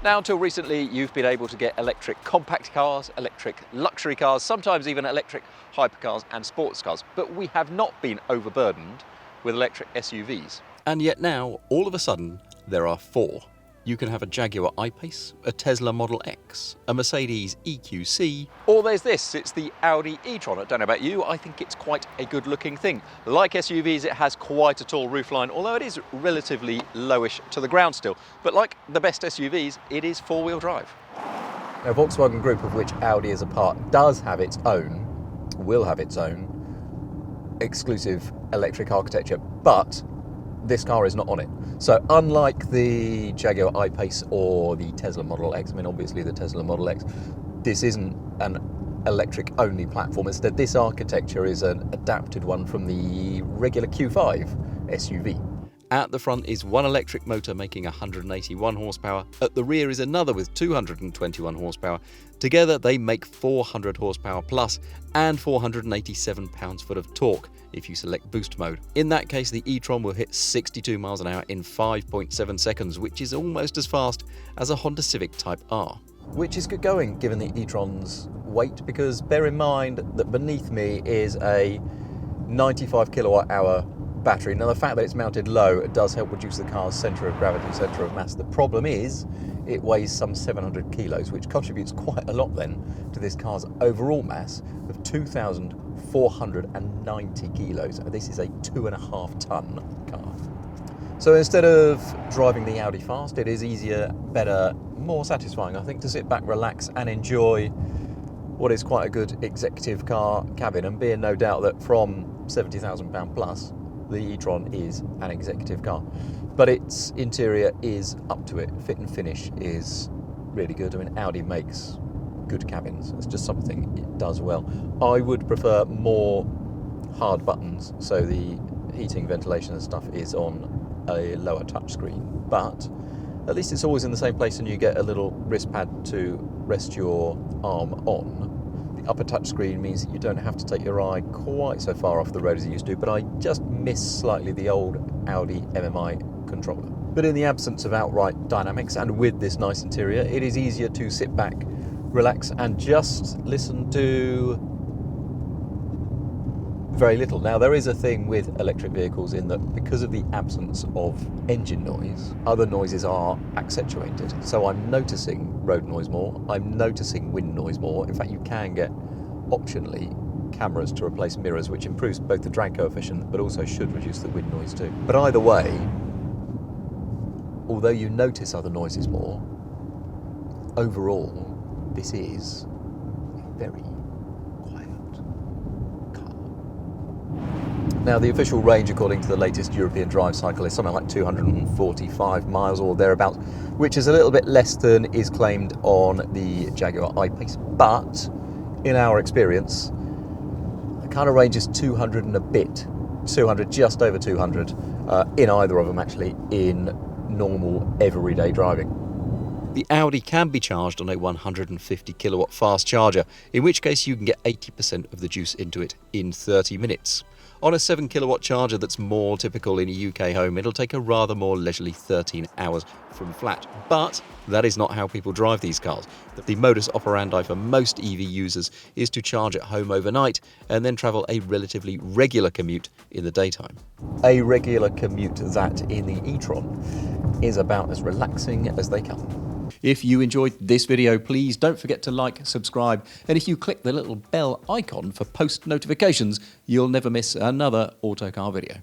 Now, until recently, you've been able to get electric compact cars, electric luxury cars, sometimes even electric hypercars and sports cars, but we have not been overburdened with electric SUVs. And yet now, all of a sudden, there are 4. You can have a Jaguar I-Pace, a Tesla Model X, a Mercedes EQC, or there's this, it's the Audi e-tron. I don't know about you, I think it's quite a good looking thing. Like SUVs, it has quite a tall roofline, although it is relatively lowish to the ground still. But like the best SUVs, it is four-wheel drive. Now, Volkswagen Group, of which Audi is a part, does have its own, will have its own exclusive electric architecture, but this car is not on it. So unlike the Jaguar I-Pace or the Tesla Model X, I mean obviously the Tesla Model X, this isn't an electric only platform. Instead, this architecture is an adapted one from the regular Q5 SUV. At the front is one electric motor making 181 horsepower. At the rear is another with 221 horsepower. Together they make 400 horsepower plus and 487 pounds-foot of torque if you select boost mode. In that case, the e-tron will hit 62 miles an hour in 5.7 seconds, which is almost as fast as a Honda Civic Type R. Which is good going given the e-tron's weight, because bear in mind that beneath me is a 95 kilowatt hour battery. Now, the fact that it's mounted low does help reduce the car's centre of gravity, centre of mass. The problem is it weighs some 700 kilos, which contributes quite a lot then to this car's overall mass of 2,490 kilos. This is a 2.5 ton car. So instead of driving the Audi fast, it is easier, better, more satisfying, I think, to sit back, relax and enjoy what is quite a good executive car cabin, and be in no doubt that from £70,000 plus, the e-tron is an executive car, but its interior is up to it. Fit and finish is really good. I mean, Audi makes good cabins. It's just something it does well. I would prefer more hard buttons, so the heating, ventilation and stuff is on a lower touchscreen, but at least it's always in the same place and you get a little wrist pad to rest your arm on. The upper touchscreen means that you don't have to take your eye quite so far off the road as you used to, but I just miss slightly the old Audi MMI controller. But in the absence of outright dynamics and with this nice interior, it is easier to sit back, relax and just listen to very little. Now, there is a thing with electric vehicles in that because of the absence of engine noise, other noises are accentuated. So I'm noticing road noise more, I'm noticing wind noise more. In fact, you can get optionally cameras to replace mirrors, which improves both the drag coefficient but also should reduce the wind noise too. But either way, although you notice other noises more, overall this is a very quiet car. Now, the official range, according to the latest European drive cycle, is something like 245 miles or thereabouts, which is a little bit less than is claimed on the Jaguar I-Pace. But in our experience, the kind of range is 200 and a bit, 200, just over 200, in either of them actually, in normal everyday driving. The Audi can be charged on a 150 kilowatt fast charger, in which case you can get 80% of the juice into it in 30 minutes. On a 7 kilowatt charger that's more typical in a UK home, it'll take a rather more leisurely 13 hours from flat. But that is not how people drive these cars. The modus operandi for most EV users is to charge at home overnight and then travel a relatively regular commute in the daytime. A regular commute that in the e-tron is about as relaxing as they come. If you enjoyed this video, please don't forget to like, subscribe, and if you click the little bell icon for post notifications, you'll never miss another Autocar video.